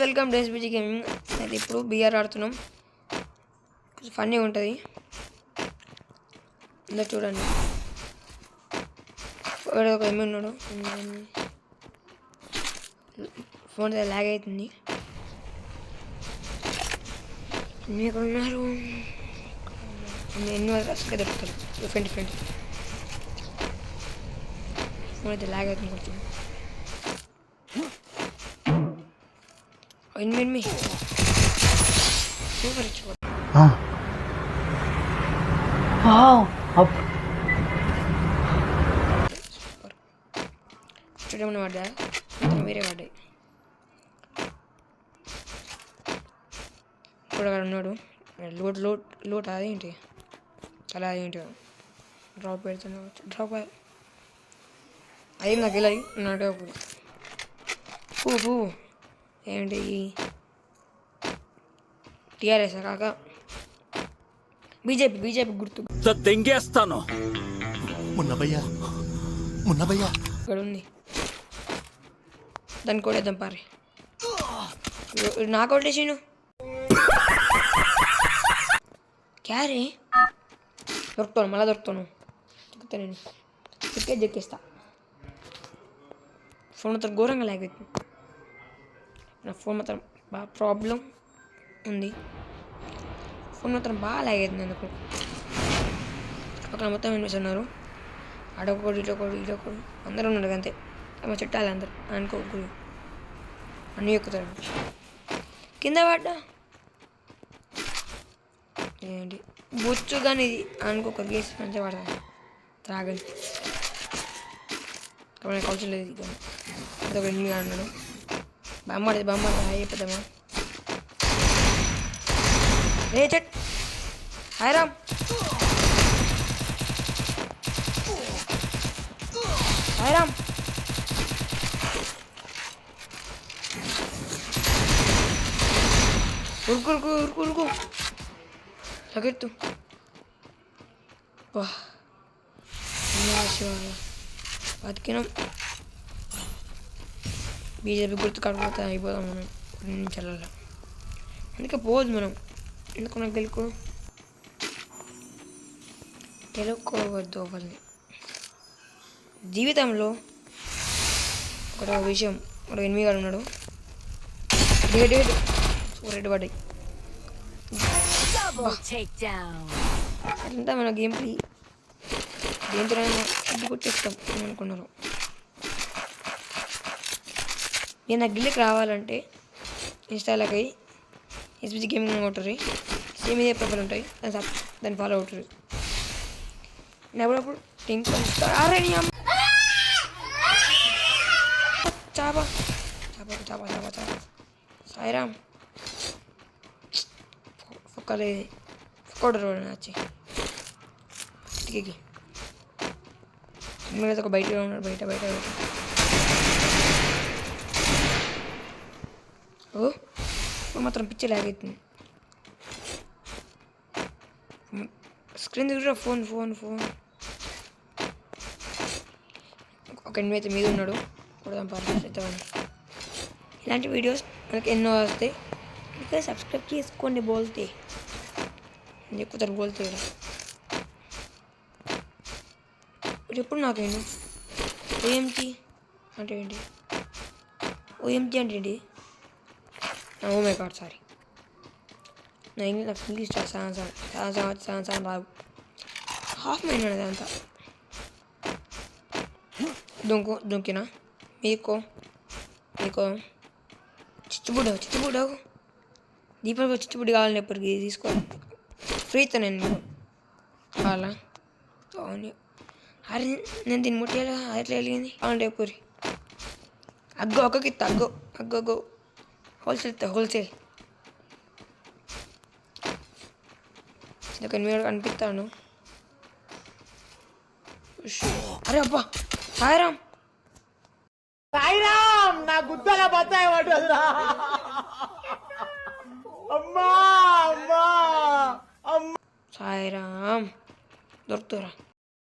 Welcome to SBG gaming. అయితే ఇప్పుడు BR ఆడుతున్నాం. కొంచెం ఫన్నీ ఉంటుంది. ఇందా చూడండి, ఒక ఏమి ఉన్నాడు. ఫోన్ లాగ్ అవుతుంది. ఎక్కడ ఉన్నారు? ఎన్నో రసంగా దొరుకుతారు. ఫ్రెండ్ ఫోన్ అయితే లాగ్ అవుతుంది కొంచెం. ఎనిమిది సూపర్ స్టూడియో పడ్డా, వేరే పడ్డాయి. ఇప్పుడు అక్కడ ఉన్నాడు. లోట్ అదేంటి అలా అదేంటి డ్రాప్ పెడుతున్నావు. డ్రాప్ అయ్యి నాకు ఇలా నాటే పువ్వు ఏంటి టీఆర్ఎస్ కాక బీజేపీ గుర్తు తెంగేస్తాను. ఇక్కడ ఉంది, దాన్ని కొట్టేద్దాం. పారి నాకు కొట్టేసాను. క్యారే దొరుకుతాను, మళ్ళీ దొరుకుతాను. నేను చెక్కేస్తా. ఫోన్ మాత్రం ఘోరంగా లాగ్ అవుతుంది. నా ఫోన్ మాత్రం బాగా ప్రాబ్లం ఉంది. ఫోన్ మాత్రం బాగా లాగ్ అవుతుంది. ఎందుకు అక్కడ మొత్తం వినిపిస్తున్నారు. అడొకడు ఇటొకడు అందరూ ఉన్నారు. అంతే మా చుట్టాలి అందరు అనుకోకూడదు. అన్నీ ఎక్కుతారు. కింద పడ్డా ఏంటి బొచ్చు కానీ ఇది అనుకోక గేసి మంచిగా పడతాను. త్రాగని కాబట్టి కౌచం లేదు. కానీ అదొక ఎనిమిది అన్నాడు. బొమ్మ అయిపోతామా రే చెట్. హాయ్ రామ్, ఉరుకు లగెత్తు. బతికినాం. బీజేపీ గుర్తు కడకపోతే అయిపోదాం మనం. చల్లాల అందుకే పోదు మనం. ఎందుకు నాకు గెలుక్కోవద్దు వాళ్ళని. జీవితంలో ఒక విషయం, ఒక ఎనిమిది గారు ఉన్నాడు. రెడ్ పడ్డాయి. అంతా మన గేమ్ ప్లే దేంతో అడ్డు కొట్టేస్తాం అనుకున్నారు. నేను నా గిల్లికి రావాలంటే ఇన్స్టాలకి ఎస్బీజీ గేమింగ్ కొట్టరు. సేమ్ ఇదే ప్రొఫైల్ ఉంటాయి, దాన్ని ఫాలో అవుతారు. నేను అప్పుడప్పుడు టింక్ చాపా సాయిరామ్ ఫొక్కలేదు వచ్చి కిటికీకి ఒక బయట ఉన్నాడు. బయట ఓ మాత్రం పిచ్చి లాగ్ అవుతుంది. స్క్రీన్ దగ్గర ఫోన్ ఒక ఎనిమిది అయితే మీద ఉన్నాడు. కొడదాం పర్లేదు. ఇలాంటి వీడియోస్ మనకి ఎన్నో వస్తాయి. ఇంకా సబ్స్క్రైబ్ చేసుకోండి. బోల్తే ఎక్కుతారు బోల్తే. ఎప్పుడు నాకేంటి ఓఎంజీ అంటే ఏంటి? ఓఎంజీ అంటే ఏంటి? Oh my god, sorry. నాకు ఇంగ్లీష్ చాలా రాదు. హాఫ్ మైండ్ అనేది అంతా. దొంకినా మీకు చిచ్చుబుడ్డ దీపావళి చిచ్చుబుడ్డి కావాలని ఎప్పటికి తీసుకోవాలి. ఫ్రీతో నేను కావాలా? అరే నేను దీన్ని ముట్టేలా ఎట్లా వెలిగింది కావాలంటే ఎప్పుడు ఒక్కకి ఇస్తా. అగ్గో హోల్సేల్ ఇక్కడ మీరు కనిపిస్తాను. అరే అబ్బా సాయిరామ్ నా గుద్దలా బత్తాయి పడ్డదురా. అమ్మా సాయిరామ్ దొరుకుతారా?